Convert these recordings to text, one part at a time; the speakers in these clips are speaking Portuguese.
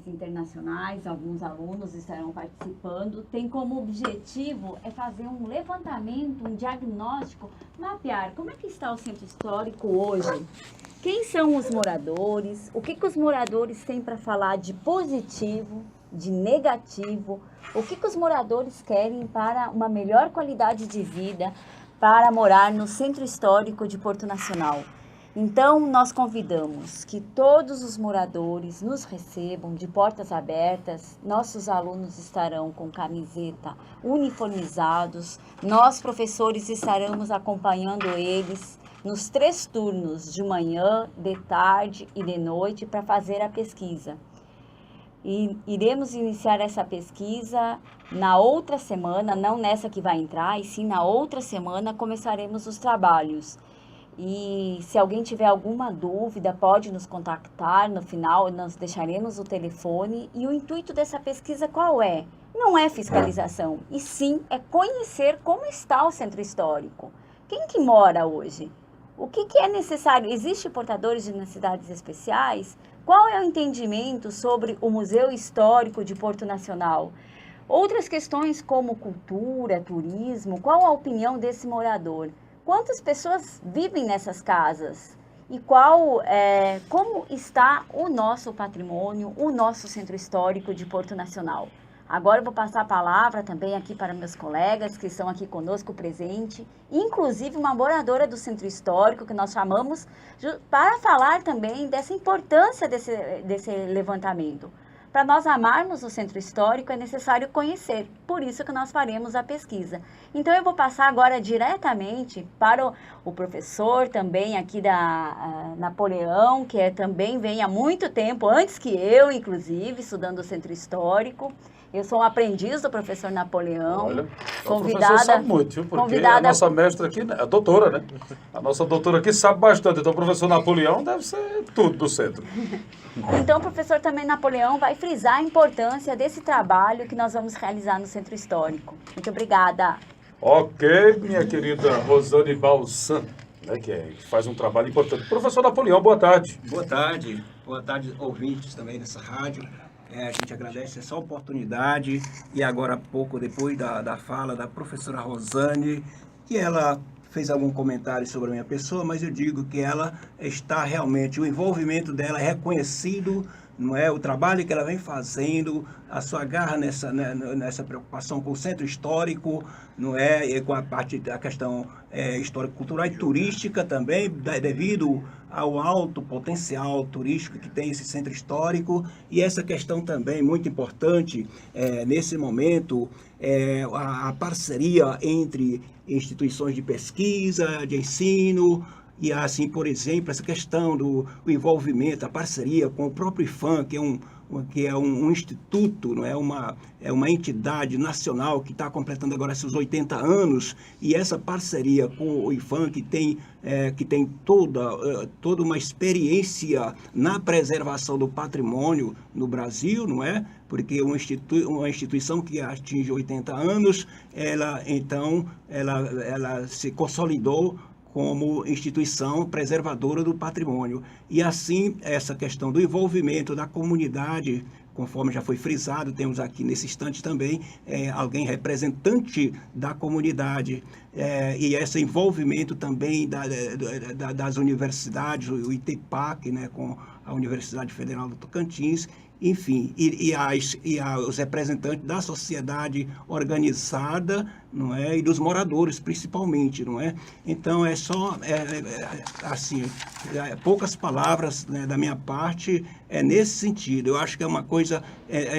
Internacionais, alguns alunos estarão participando, tem como objetivo fazer um levantamento, um diagnóstico, mapear como é que está o centro histórico hoje, quem são os moradores, o que os moradores têm para falar de positivo, de negativo, o que os moradores querem para uma melhor qualidade de vida, para morar no centro histórico de Porto Nacional. Então, nós convidamos que todos os moradores nos recebam de portas abertas. Nossos alunos estarão com camiseta uniformizados. Nós, professores, estaremos acompanhando eles nos 3 turnos, de manhã, de tarde e de noite, para fazer a pesquisa. E iremos iniciar essa pesquisa na outra semana, não nessa que vai entrar, e sim na outra semana começaremos os trabalhos. E se alguém tiver alguma dúvida, pode nos contactar. No final, nós deixaremos o telefone. E o intuito dessa pesquisa qual é? Não é fiscalização, e sim é conhecer como está o centro histórico. Quem que mora hoje? O que é necessário? Existem portadores de necessidades especiais? Qual é o entendimento sobre o Museu Histórico de Porto Nacional? Outras questões como cultura, turismo, qual a opinião desse morador? Quantas pessoas vivem nessas casas? E como está o nosso patrimônio, o nosso centro histórico de Porto Nacional? Agora eu vou passar a palavra também aqui para meus colegas que estão aqui conosco presente, inclusive uma moradora do centro histórico que nós chamamos para falar também dessa importância desse levantamento. Para nós amarmos o centro histórico é necessário conhecer, por isso que nós faremos a pesquisa. Então eu vou passar agora diretamente para o professor também aqui da Napoleão, que também vem há muito tempo, antes que eu, inclusive, estudando o centro histórico. Eu sou um aprendiz do professor Napoleão. Olha, convidada, o professor sabe muito, viu? Porque a nossa mestra aqui, a doutora, né? A nossa doutora aqui sabe bastante. Então o professor Napoleão deve ser tudo do centro. Então o professor também Napoleão vai frisar a importância desse trabalho que nós vamos realizar no centro histórico. Muito obrigada. Ok, minha querida Rosane Balsan, né, que faz um trabalho importante. Professor Napoleão, boa tarde. Boa tarde, ouvintes também dessa rádio. A gente agradece essa oportunidade e agora há pouco, depois da fala da professora Rosane, que ela fez algum comentário sobre a minha pessoa, mas eu digo que ela está realmente, o envolvimento dela é reconhecido, não é? O trabalho que ela vem fazendo, a sua garra nessa preocupação com o centro histórico, não é? E com a parte da questão histórico-cultural e turística também, devido ao alto potencial turístico que tem esse centro histórico. E essa questão também muito importante nesse momento, a parceria entre instituições de pesquisa, de ensino, e assim, por exemplo, essa questão do envolvimento, a parceria com o próprio IPHAN, que é um instituto, não é uma entidade nacional que está completando agora seus 80 anos, e essa parceria com o IPHAN, que tem toda uma experiência na preservação do patrimônio no Brasil, não é? Porque uma instituição que atinge 80 anos, ela se consolidou como instituição preservadora do patrimônio. E assim, essa questão do envolvimento da comunidade, conforme já foi frisado, temos aqui nesse instante também alguém representante da comunidade, e esse envolvimento também das universidades, o ITEPAC, né, com a Universidade Federal do Tocantins, enfim, e os representantes da sociedade organizada, não é, e dos moradores principalmente, não é? Então poucas palavras, né, da minha parte nesse sentido. Eu acho que é uma coisa,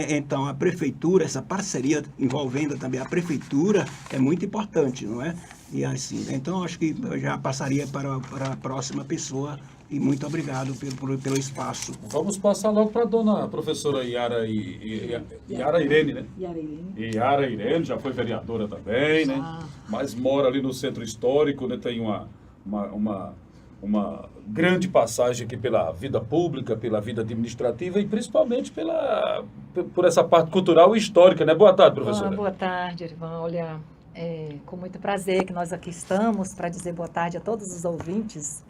então a prefeitura, essa parceria envolvendo também a prefeitura é muito importante, não é? E assim, então acho que eu já passaria para a próxima pessoa. E muito obrigado pelo espaço. Vamos passar logo para a dona professora Yara Irene, né? Yara Irene, já foi vereadora também, né? Mas mora ali no centro histórico, né? Tem uma grande passagem aqui pela vida pública, pela vida administrativa e principalmente por essa parte cultural e histórica, né? Boa tarde, professora. Boa tarde, Erivan. Olha, com muito prazer que nós aqui estamos para dizer boa tarde a todos os ouvintes,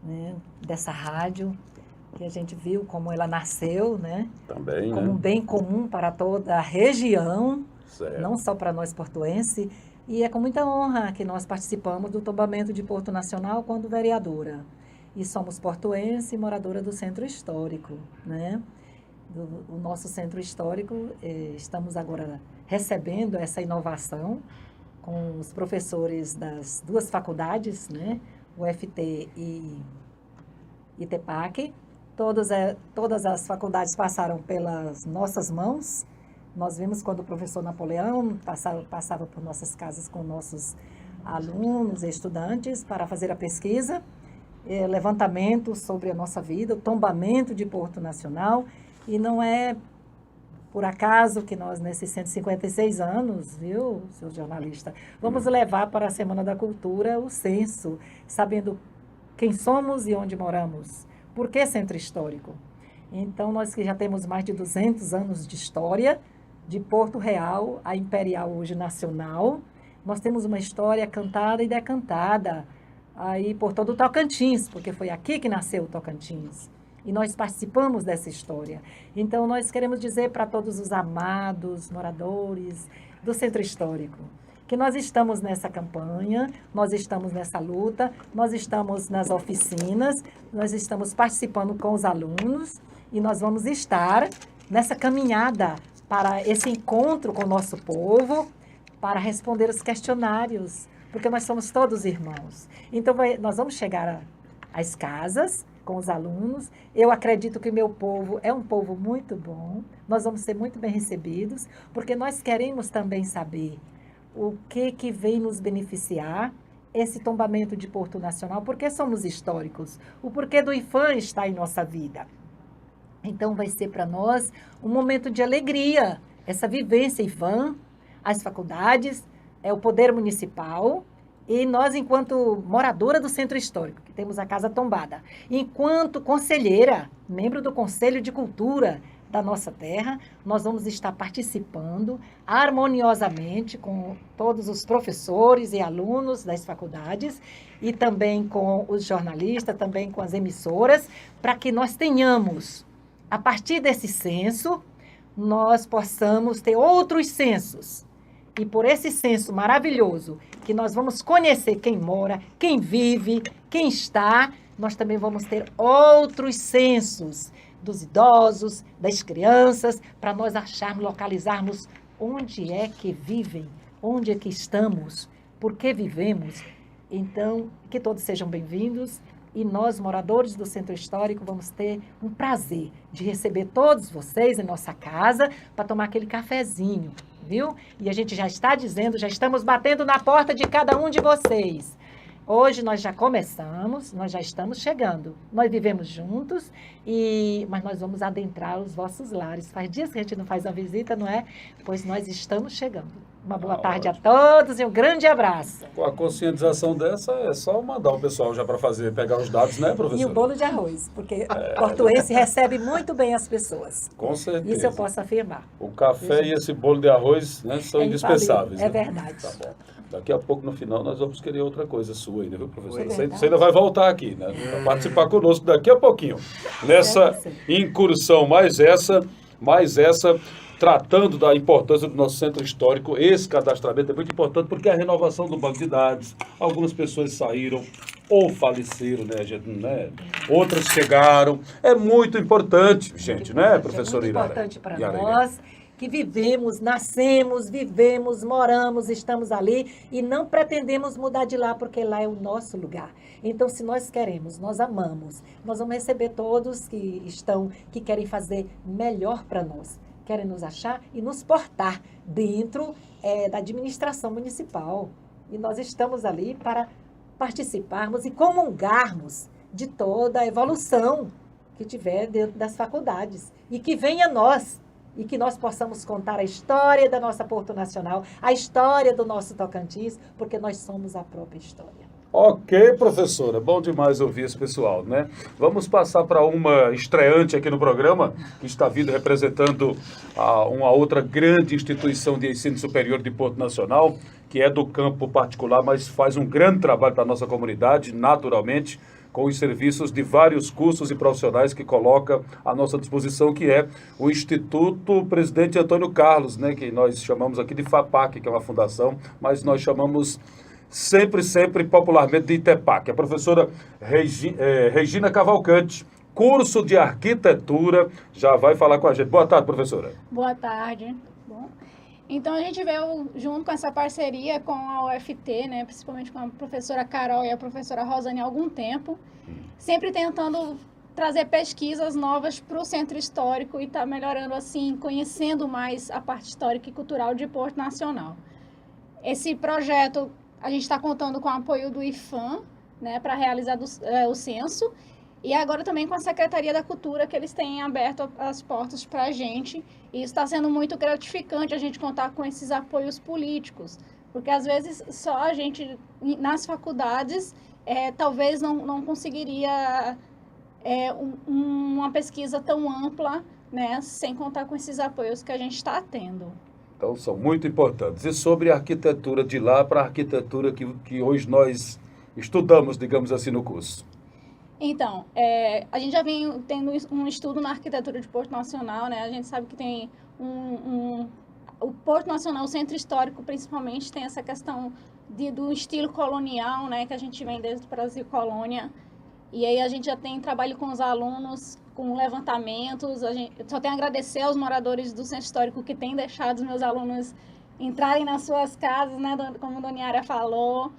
né, dessa rádio. que a gente viu como ela nasceu, né? Também, como um bem comum para toda a região, Certo. não só para nós portuenses. E é com muita honra que nós participamos do tombamento de Porto Nacional quando vereadora. E somos portuense e moradora do Centro Histórico, né? O nosso Centro Histórico, estamos agora recebendo essa inovação com os professores das duas faculdades, né? UFT e ITEPAC. Todas as faculdades passaram pelas nossas mãos. Nós vimos quando o professor Napoleão passava por nossas casas com nossos alunos e estudantes para fazer a pesquisa, levantamento sobre a nossa vida, o tombamento de Porto Nacional. E não é por acaso que nós, nesses 156 anos, viu, seu jornalista, vamos levar para a Semana da Cultura o censo, sabendo quem somos e onde moramos. Por que Centro Histórico? Então, nós que já temos mais de 200 anos de história, de Porto Real a Imperial, hoje nacional, nós temos uma história cantada e decantada aí por todo o Tocantins, porque foi aqui que nasceu o Tocantins. E nós participamos dessa história. Então, nós queremos dizer para todos os amados moradores do Centro Histórico que nós estamos nessa campanha, nós estamos nessa luta, nós estamos nas oficinas, nós estamos participando com os alunos e nós vamos estar nessa caminhada para esse encontro com o nosso povo, para responder os questionários, porque nós somos todos irmãos. Então, nós vamos chegar às casas com os alunos. Eu acredito que o meu povo é um povo muito bom, nós vamos ser muito bem recebidos, porque nós queremos também saber o que vem nos beneficiar, esse tombamento de Porto Nacional, porque somos históricos, o porquê do IFAM está em nossa vida. Então, vai ser para nós um momento de alegria, essa vivência IFAM, as faculdades, o poder municipal, e nós, enquanto moradora do Centro Histórico, que temos a casa tombada, enquanto conselheira, membro do Conselho de Cultura da nossa terra, nós vamos estar participando harmoniosamente com todos os professores e alunos das faculdades e também com os jornalistas, também com as emissoras, para que nós tenhamos, a partir desse censo, nós possamos ter outros censos. E por esse censo maravilhoso, que nós vamos conhecer quem mora, quem vive, quem está, nós também vamos ter outros censos dos idosos, das crianças, para nós acharmos, localizarmos onde é que vivem, onde é que estamos, por que vivemos. Então, que todos sejam bem-vindos e nós, moradores do Centro Histórico, vamos ter um prazer de receber todos vocês em nossa casa para tomar aquele cafezinho, viu? E a gente já está dizendo, já estamos batendo na porta de cada um de vocês. Hoje nós já começamos, nós já estamos chegando. Nós vivemos juntos, mas nós vamos adentrar os vossos lares. Faz dias que a gente não faz uma visita, não é? Pois nós estamos chegando. Uma boa tarde ótimo. A todos e um grande abraço. Com a conscientização dessa, é só mandar o pessoal já para pegar os dados, né, professor? E o bolo de arroz, porque portuense recebe muito bem as pessoas. Com certeza. Isso eu posso afirmar. O café e esse bolo de arroz, né, são indispensáveis. É verdade. Tá bom. Daqui a pouco, no final, nós vamos querer outra coisa sua ainda, viu, professor? Você ainda vai voltar aqui, né? Para participar conosco daqui a pouquinho. Nessa incursão, mais essa, tratando da importância do nosso centro histórico. Esse cadastramento é muito importante porque é a renovação do banco de dados. Algumas pessoas saíram ou faleceram, né, gente, né? Outras chegaram. É muito importante, gente, né, professora Irara? É muito importante para nós, que vivemos, nascemos, vivemos, moramos, estamos ali e não pretendemos mudar de lá, porque lá é o nosso lugar. Então, se nós queremos, nós amamos, nós vamos receber todos que querem fazer melhor para nós, querem nos achar e nos portar dentro da administração municipal. E nós estamos ali para participarmos e comungarmos de toda a evolução que tiver dentro das faculdades e que venha a nós. E que nós possamos contar a história da nossa Porto Nacional, a história do nosso Tocantins, porque nós somos a própria história. Ok, professora. Bom demais ouvir esse pessoal, né? Vamos passar para uma estreante aqui no programa, que está vindo representando uma outra grande instituição de ensino superior de Porto Nacional, que é do campo particular, mas faz um grande trabalho para a nossa comunidade, naturalmente. com os serviços de vários cursos e profissionais que coloca à nossa disposição, que é o Instituto Presidente Antônio Carlos, né, que nós chamamos aqui de FAPAC, que é uma fundação, mas nós chamamos sempre popularmente de ITEPAC. A professora Regina Cavalcante, curso de arquitetura, já vai falar com a gente. Boa tarde, professora. Boa tarde. Bom, então a gente veio junto com essa parceria com a UFT, né, principalmente com a professora Carol e a professora Rosane há algum tempo, sempre tentando trazer pesquisas novas para o Centro Histórico e estar melhorando assim, conhecendo mais a parte histórica e cultural de Porto Nacional. Esse projeto, a gente está contando com o apoio do IFAM, né, para realizar o censo, e agora também com a Secretaria da Cultura, que eles têm aberto as portas para a gente. E isso está sendo muito gratificante, a gente contar com esses apoios políticos, porque às vezes só a gente, nas faculdades, talvez não conseguiria uma pesquisa tão ampla, né, sem contar com esses apoios que a gente está tendo. Então, são muito importantes. E sobre a arquitetura de lá para a arquitetura que hoje nós estudamos, digamos assim, no curso? Então, a gente já vem tendo um estudo na arquitetura de Porto Nacional, né? A gente sabe que tem o Porto Nacional, o Centro Histórico, principalmente, tem essa questão do estilo colonial, né? Que a gente vem desde o Brasil Colônia. E aí a gente já tem trabalho com os alunos, com levantamentos. Eu só tenho a agradecer aos moradores do Centro Histórico que têm deixado os meus alunos entrarem nas suas casas, né, como a Dona Yara falou,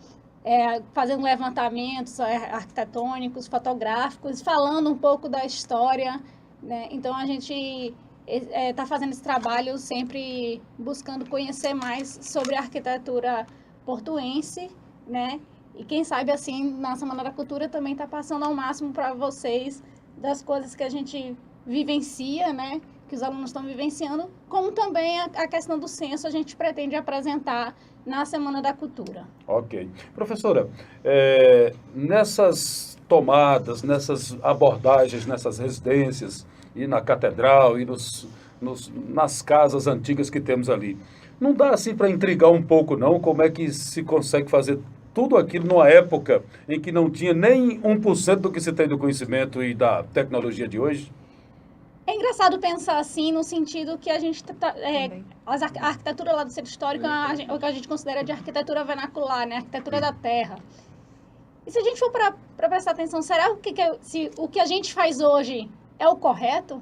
fazendo levantamentos arquitetônicos, fotográficos, falando um pouco da história, né? Então a gente está fazendo esse trabalho sempre buscando conhecer mais sobre a arquitetura portuense, né? E quem sabe, assim, na Semana da Cultura também está passando ao máximo para vocês das coisas que a gente vivencia, né? Que os alunos estão vivenciando, como também a questão do censo a gente pretende apresentar na Semana da Cultura. Ok. Professora, nessas tomadas, nessas abordagens, nessas residências, e na catedral, e nas casas antigas que temos ali, não dá assim para intrigar um pouco, não? Como é que se consegue fazer tudo aquilo numa época em que não tinha nem 1% do que se tem do conhecimento e da tecnologia de hoje? É engraçado pensar assim, no sentido que a gente a arquitetura lá do Centro Histórico é o que a gente considera de arquitetura vernacular, né? Arquitetura da terra. E se a gente for para prestar atenção, será se o que a gente faz hoje é o correto?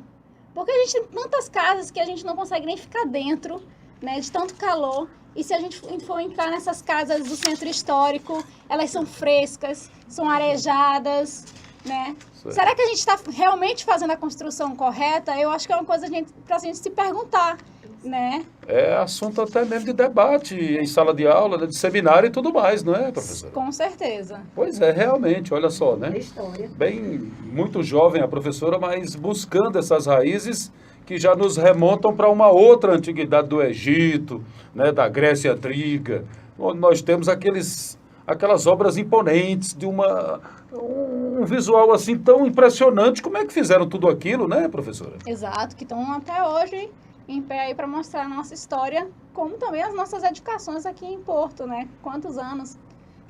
Porque a gente tem tantas casas que a gente não consegue nem ficar dentro, né, de tanto calor. E se a gente for entrar nessas casas do Centro Histórico, elas são frescas, são arejadas, né? Será que a gente está realmente fazendo a construção correta? Eu acho que é uma coisa para a gente se perguntar, né? É assunto até mesmo de debate em sala de aula, de seminário e tudo mais, não é, professora? Com certeza. Pois é, realmente, olha só, né? História. Bem, muito jovem a professora, mas buscando essas raízes que já nos remontam para uma outra antiguidade do Egito, né, da Grécia Antiga, onde nós temos aquelas obras imponentes, de um visual assim tão impressionante. Como é que fizeram tudo aquilo, né, professora? Exato, que estão até hoje em pé aí para mostrar a nossa história, como também as nossas edificações aqui em Porto, né? Quantos anos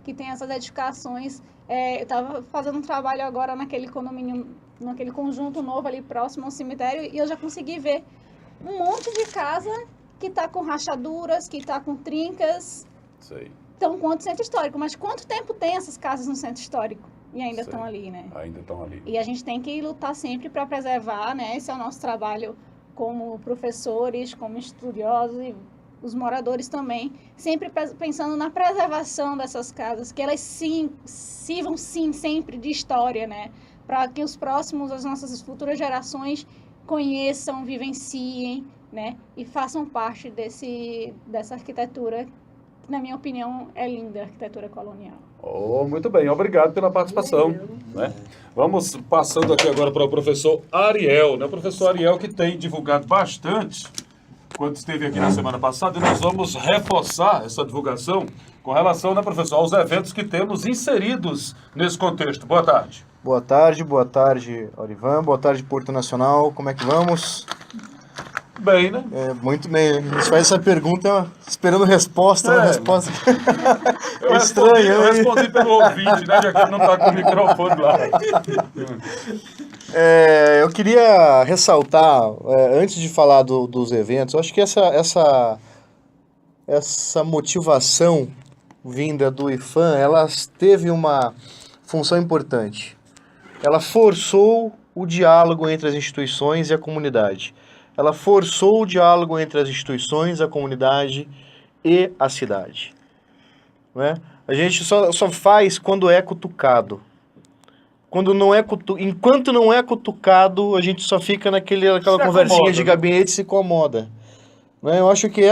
que tem essas edificações. Eu estava fazendo um trabalho agora naquele condomínio, naquele conjunto novo ali próximo ao cemitério, e eu já consegui ver um monte de casa que está com rachaduras, que está com trincas. Sei. Então, quanto Centro Histórico. Mas quanto tempo tem essas casas no Centro Histórico? E ainda estão ali, né? Ainda estão ali. E a gente tem que lutar sempre para preservar, né? Esse é o nosso trabalho como professores, como estudiosos e os moradores também, sempre pensando na preservação dessas casas, que elas sirvam sim sempre de história, né? Para que os próximos, as nossas futuras gerações conheçam, vivenciem, né? E façam parte dessa arquitetura, que na minha opinião é linda, a arquitetura colonial. Oh, muito bem, obrigado pela participação. Né? Vamos passando aqui agora para o professor Ariel, né? O professor Ariel que tem divulgado bastante quando esteve aqui na semana passada, e nós vamos reforçar essa divulgação com relação, né, professor, aos eventos que temos inseridos nesse contexto. Boa tarde. Boa tarde, Olivan. Boa tarde, Porto Nacional. Como é que vamos? Bem, né? Muito bem. A gente faz essa pergunta esperando resposta. Uma resposta estranha. Eu respondi pelo ouvinte, né? Já que ele não está com o microfone lá. Eu queria ressaltar, antes de falar dos eventos, eu acho que essa motivação vinda do IFAM, ela teve uma função importante. Ela forçou o diálogo entre as instituições e a comunidade. Ela forçou o diálogo entre as instituições, a comunidade e a cidade. Não é? A gente só faz quando é cutucado. Enquanto não é cutucado, a gente só fica naquela conversinha de gabinete e se incomoda. Não é? Eu acho que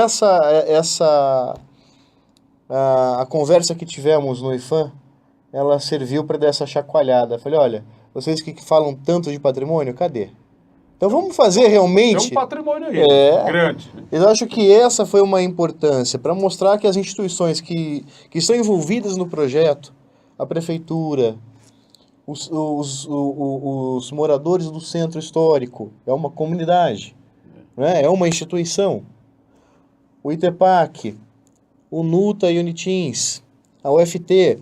a conversa que tivemos no IFAM, ela serviu para dar essa chacoalhada. Falei, olha, vocês que falam tanto de patrimônio, cadê? Então vamos fazer realmente... É um patrimônio aí, grande. Eu acho que essa foi uma importância para mostrar que as instituições que estão envolvidas no projeto, a prefeitura, os moradores do centro histórico, é uma comunidade, né? É uma instituição. O ITEPAC, o NUTA e o Unitins, a UFT,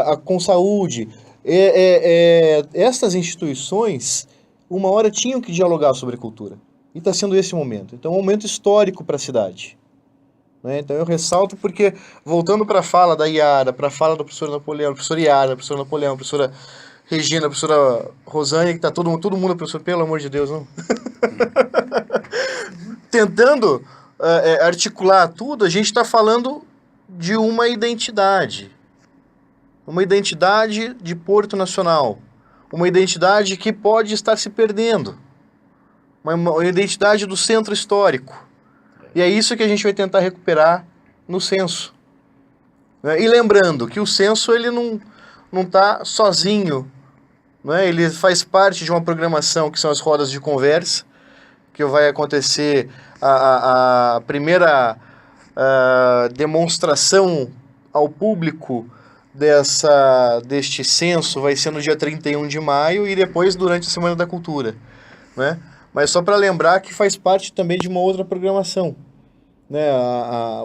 a Consaúde, estas instituições, uma hora tinham que dialogar sobre cultura. E está sendo esse momento. Então é um momento histórico para a cidade. Né? Então eu ressalto porque, voltando para a fala da Iara, para a fala do professor Napoleão, professor Iara, professor Napoleão, professora Regina, professora Rosane, que está todo mundo, professor, pelo amor de Deus, não? Tentando articular tudo, a gente está falando de uma identidade de Porto Nacional, uma identidade que pode estar se perdendo, uma identidade do centro histórico. E é isso que a gente vai tentar recuperar no censo. E lembrando que o censo ele não está sozinho, né? Ele faz parte de uma programação que são as rodas de conversa, que vai acontecer a primeira demonstração ao público deste censo vai ser no dia 31 de maio e depois durante a Semana da Cultura, né? Mas só para lembrar que faz parte também de uma outra programação, né?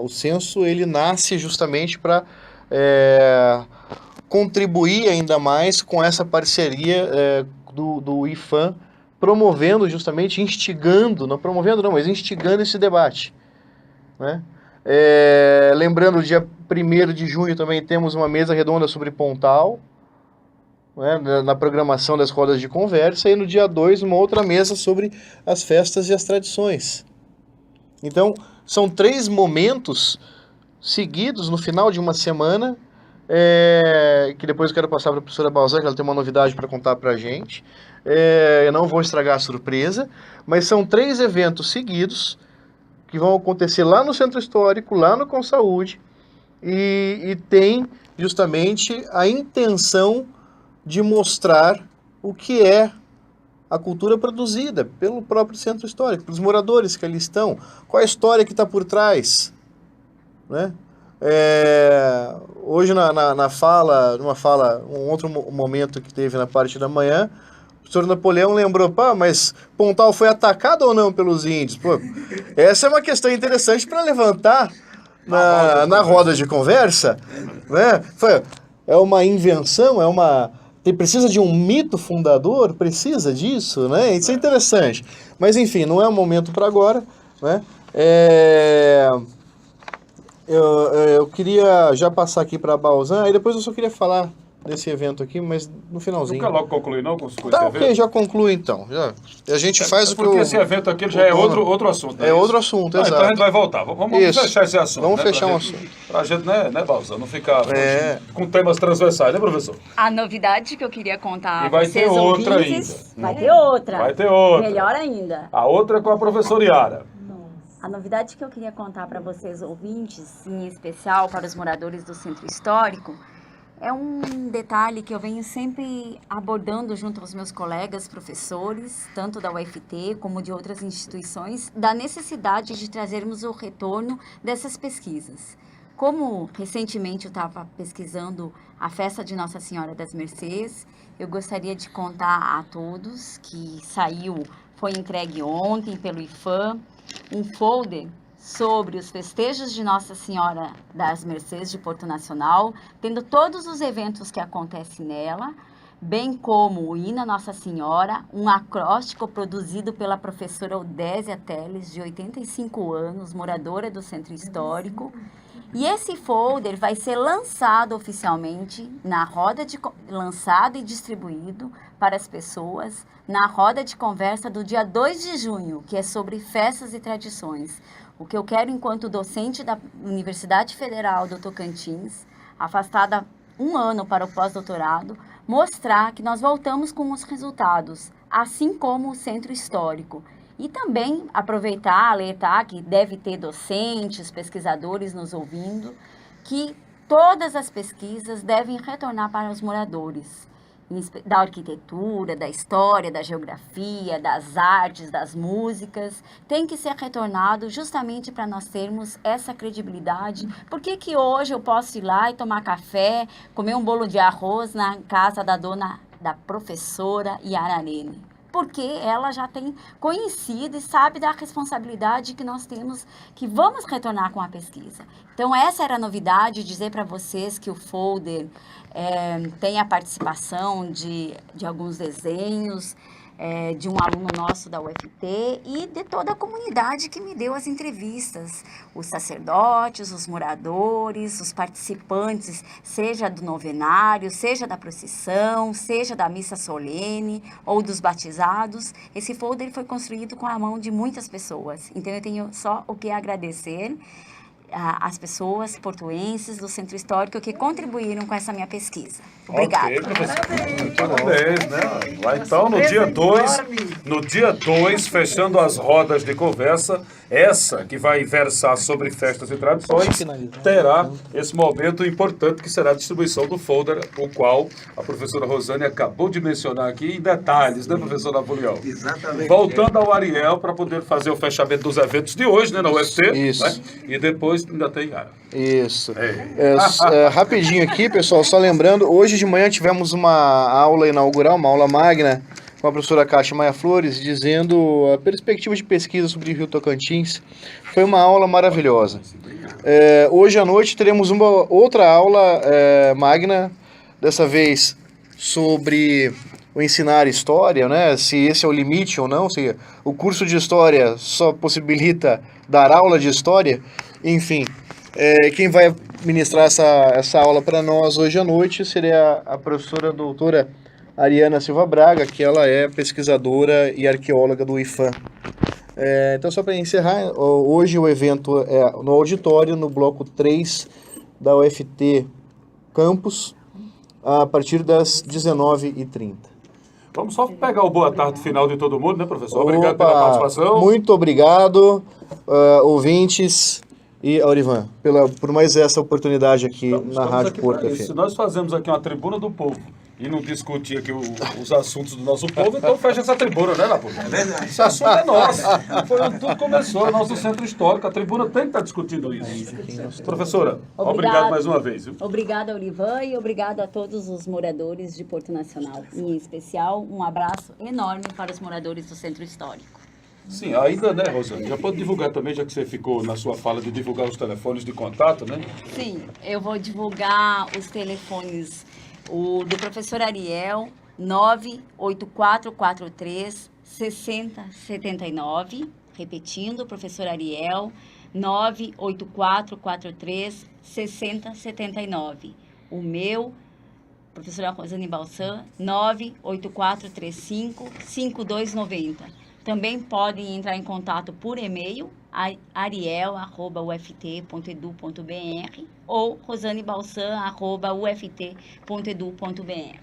O censo ele nasce justamente para contribuir ainda mais com essa parceria do IFAM, promovendo justamente, instigando esse debate, né? Lembrando, dia 1º de junho também temos uma mesa redonda sobre Pontal, né, na programação das rodas de conversa, e no dia 2 uma outra mesa sobre as festas e as tradições. Então, são 3 momentos seguidos no final de uma semana, que depois eu quero passar para a professora Balzan, que ela tem uma novidade para contar para a gente. Eu não vou estragar a surpresa, mas são 3 eventos seguidos que vão acontecer lá no Centro Histórico, lá no Consaúde, e tem justamente a intenção de mostrar o que é a cultura produzida pelo próprio Centro Histórico, pelos moradores que ali estão, qual a história que está por trás, né? Hoje um outro momento que teve na parte da manhã, o professor Napoleão lembrou, mas Pontal foi atacado ou não pelos índios? Pô, essa é uma questão interessante para levantar na roda de conversa, né? É uma invenção, precisa de um mito fundador, precisa disso, né? Isso é interessante. Mas enfim, não é o momento para agora, né? Eu queria já passar aqui para a Balzan, e depois eu só queria falar desse evento aqui, mas no finalzinho. Não quer logo concluir não com esse evento? Ok, já conclui então. A gente faz o que porque esse evento aqui já é outro assunto. É outro assunto, exato. Então a gente vai voltar. Vamos fechar esse assunto. Vamos fechar um assunto. Pra gente, né, Balzan, não ficar com temas transversais, né, professor? A novidade que eu queria contar e vai ter outra ainda. Vai ter outra. Vai ter outra. Melhor ainda. A outra é com a professora Iara. A novidade que eu queria contar para vocês, ouvintes, em especial para os moradores do Centro Histórico, é um detalhe que eu venho sempre abordando junto aos meus colegas professores, tanto da UFT como de outras instituições, da necessidade de trazermos o retorno dessas pesquisas. Como recentemente eu estava pesquisando a festa de Nossa Senhora das Mercês, eu gostaria de contar a todos que saiu foi entregue ontem pelo IFAM um folder sobre os festejos de Nossa Senhora das Mercês de Porto Nacional, tendo todos os eventos que acontecem nela, bem como o hino à Nossa Senhora, um acróstico produzido pela professora Odésia Teles, de 85 anos, moradora do Centro Histórico. E esse folder vai ser lançado oficialmente lançado e distribuído para as pessoas na roda de conversa do dia 2 de junho, que é sobre festas e tradições. O que eu quero, enquanto docente da Universidade Federal do Tocantins, afastada 1 ano para o pós-doutorado, mostrar que nós voltamos com os resultados, assim como o Centro Histórico. E também aproveitar, alertar que deve ter docentes, pesquisadores nos ouvindo, que todas as pesquisas devem retornar para os moradores, da arquitetura, da história, da geografia, das artes, das músicas, tem que ser retornado justamente para nós termos essa credibilidade. Por que hoje eu posso ir lá e tomar café, comer um bolo de arroz na casa da professora Yara Arene? Porque ela já tem conhecido e sabe da responsabilidade que nós temos, que vamos retornar com a pesquisa. Então, essa era a novidade, dizer para vocês que o folder tem a participação de alguns desenhos, de um aluno nosso da UFT e de toda a comunidade que me deu as entrevistas, os sacerdotes, os moradores, os participantes, seja do novenário, seja da procissão, seja da missa solene ou dos batizados. Esse folder foi construído com a mão de muitas pessoas, então eu tenho só o que agradecer às pessoas portuenses do Centro Histórico que contribuíram com essa minha pesquisa. Obrigada. Ok, professor. Parabéns, né? Lá então, no dia 2, fechando as rodas de conversa, essa que vai versar sobre festas e tradições, terá esse momento importante que será a distribuição do folder, o qual a professora Rosane acabou de mencionar aqui em detalhes, né, professora Napoleão? Exatamente. Voltando ao Ariel para poder fazer o fechamento dos eventos de hoje, né, na UFC. Isso. Né? E depois ainda tem Yara. Isso. Rapidinho aqui, pessoal, só lembrando, hoje de manhã tivemos uma aula inaugural, uma aula magna, com a professora Kátia Maia Flores, dizendo a perspectiva de pesquisa sobre o Rio Tocantins. Foi uma aula maravilhosa. Hoje à noite teremos uma outra aula magna, dessa vez sobre o ensinar história, né? Se esse é o limite ou não, se o curso de história só possibilita dar aula de história, enfim. Quem vai ministrar essa aula para nós hoje à noite seria a professora doutora Ariana Silva Braga, que ela é pesquisadora e arqueóloga do IFAM. Então, só para encerrar, hoje o evento é no auditório, no bloco 3 da UFT Campus, a partir das 19h30. Vamos só pegar o boa tarde final de todo mundo, né, professor? Obrigado pela participação. Muito obrigado, ouvintes. E, Aurivan, por mais essa oportunidade aqui na Rádio Porto FM. Se nós fazemos aqui uma tribuna do povo e não discutir aqui os assuntos do nosso povo, então fecha essa tribuna, né, Napoleão? É verdade. Esse assunto é nosso. Foi onde tudo começou, é nosso centro histórico. A tribuna tem que estar discutindo isso. Professora, obrigado mais uma vez. Viu? Obrigada, Aurivan, e obrigado a todos os moradores de Porto Nacional. Em especial, um abraço enorme para os moradores do Centro Histórico. Sim, ainda, né, Rosane? Já pode divulgar também, já que você ficou na sua fala de divulgar os telefones de contato, né? Sim, eu vou divulgar os telefones, o do professor Ariel, 98443 6079, repetindo, professor Ariel, 98443 6079. O meu, professora Rosane Balsan, 98435 5290. Também podem entrar em contato por e-mail, ariel@uft.edu.br ou rosanebalsan@uft.edu.br.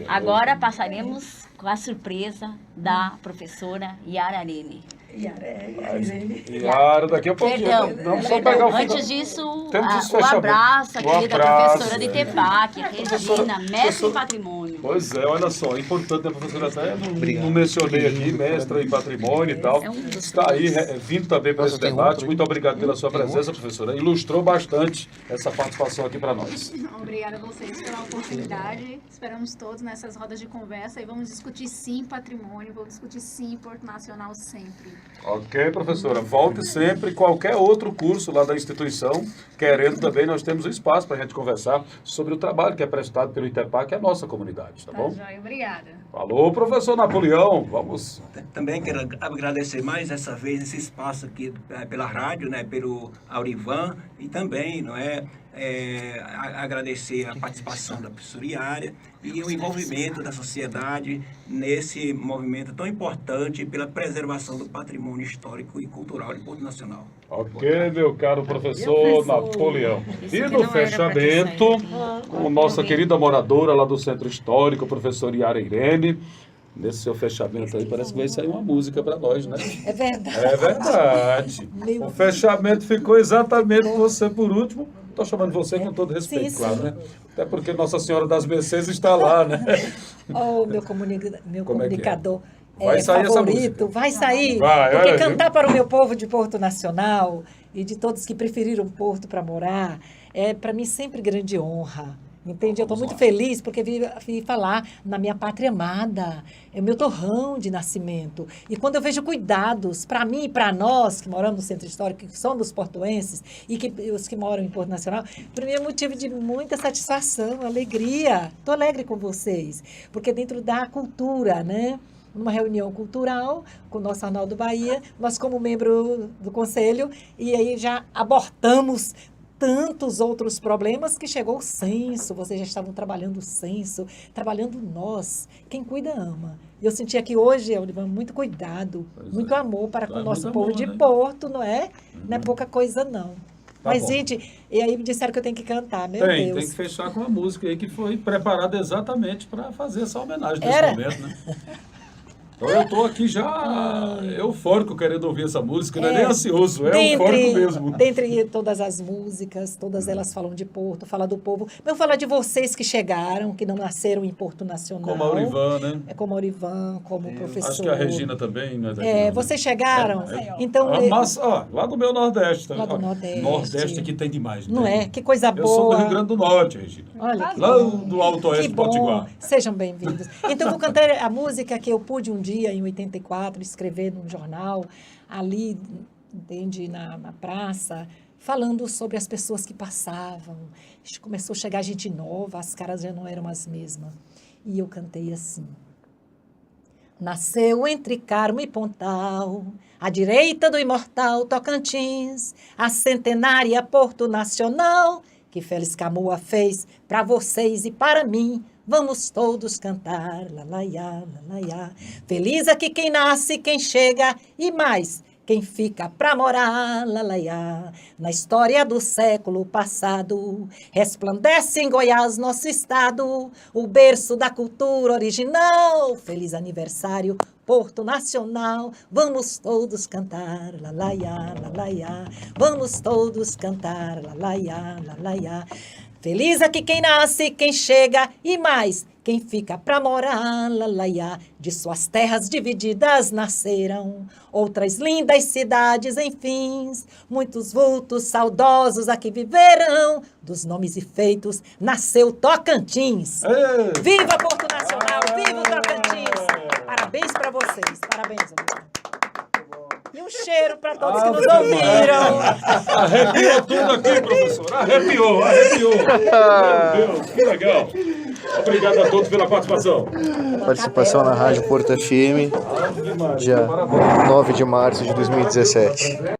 Agora passaremos com a surpresa da professora Yara Arene. Yara, daqui a pouquinho. Vamos só pegar o final. Antes disso, o abraço aqui da professora de Tepac, Regina, mestre em patrimônio. Pois é, olha só, importante, né, professor? Até não mencionei aqui, mestra em patrimônio e tal. Está aí vindo também para esse debate. Muito obrigado pela sua presença, professora. Ilustrou bastante essa participação aqui para nós. Obrigada a vocês pela oportunidade. Esperamos todos nessas rodas de conversa e vamos discutir sim patrimônio, vamos discutir sim Porto Nacional sempre. Ok, professora. Volte sempre. Qualquer outro curso lá da instituição, querendo também, nós temos um espaço para a gente conversar sobre o trabalho que é prestado pelo ITEPAC, que é a nossa comunidade, tá bom? Joia, obrigada. Falou, professor Napoleão. Vamos. Também quero agradecer mais essa vez esse espaço aqui pela rádio, né, pelo Aurivan e também, não é, agradecer a participação da professora Yara e o envolvimento da sociedade nesse movimento tão importante pela preservação do patrimônio histórico e cultural de Porto Nacional. Ok, meu caro professor Napoleão. E no fechamento, com nossa querida moradora lá do Centro Histórico, professora Yara Irene. Nesse seu fechamento aí, parece que vai sair uma música para nós, né? É verdade. É verdade. O fechamento ficou exatamente você por último. Estou chamando você com todo respeito, sim, claro, né? Até porque Nossa Senhora das Mercês está lá, né? Oh, meu comunicador. Vai sair favorito, vai sair, porque cantar para o meu povo de Porto Nacional e de todos que preferiram Porto para morar, é para mim sempre grande honra. Entende? Eu estou muito feliz porque vi falar na minha pátria amada, é o meu torrão de nascimento. E quando eu vejo cuidados para mim e para nós que moramos no Centro Histórico, que somos portuenses e os que moram em Porto Nacional, para mim é motivo de muita satisfação, alegria. Estou alegre com vocês, porque dentro da cultura, né? Numa reunião cultural com o nosso Arnaldo Bahia, nós como membro do conselho, e aí já abortamos tantos outros problemas que chegou o censo, vocês já estavam trabalhando o censo, trabalhando nós, quem cuida ama. E eu senti aqui hoje, Olivan, muito cuidado, muito amor para com o nosso povo de Porto, não é? Não é pouca coisa não. Mas, gente, e aí me disseram que eu tenho que cantar, meu Deus. Tem que fechar com a música aí que foi preparada exatamente para fazer essa homenagem nesse momento, né? Então eu estou aqui já eufórico querendo ouvir essa música, não é nem ansioso, é eufórico mesmo. Dentre todas as músicas, todas elas falam de Porto, falam do povo. Eu falo de vocês que chegaram, que não nasceram em Porto Nacional. Como a Aurivan, né? Como a Aurivan, como o professor. Acho que a Regina também, né? Vocês chegaram? Então, mas, lá do meu Nordeste. Lá do Nordeste. Nordeste aqui tem demais. Não é? Que coisa boa. Eu sou do Rio Grande do Norte, Regina. Olha lá do Alto Oeste do Potiguar. Sejam bem-vindos. Então, eu vou cantar a música que eu pude um dia, em 84, escrever num jornal, ali, entende, na praça, falando sobre as pessoas que passavam. Começou a chegar gente nova, as caras já não eram as mesmas. E eu cantei assim. Nasceu entre Carmo e Pontal, à direita do imortal Tocantins, a centenária Porto Nacional, que Félix Camoa fez para vocês e para mim. Vamos todos cantar, lalaiá, lalaiá. Feliz aqui quem nasce, quem chega e mais, quem fica pra morar, lalaiá. Na história do século passado, resplandece em Goiás nosso estado, o berço da cultura original. Feliz aniversário, Porto Nacional. Vamos todos cantar, lalaiá, lalaiá. Vamos todos cantar, lalaiá, lalaiá. Feliz aqui quem nasce, quem chega e mais, quem fica pra morar, lalaiá. De suas terras divididas nasceram outras lindas cidades, enfim. Muitos vultos saudosos aqui viverão, dos nomes e feitos nasceu Tocantins. Viva Porto Nacional, viva o Tocantins. Parabéns pra vocês, parabéns. E um cheiro para todos que nos ouviram. Arrepiou tudo aqui, professor. Arrepiou. Meu Deus, que legal. Obrigado a todos pela participação. Participação na Rádio Porto FM, dia 9 de março de 2017.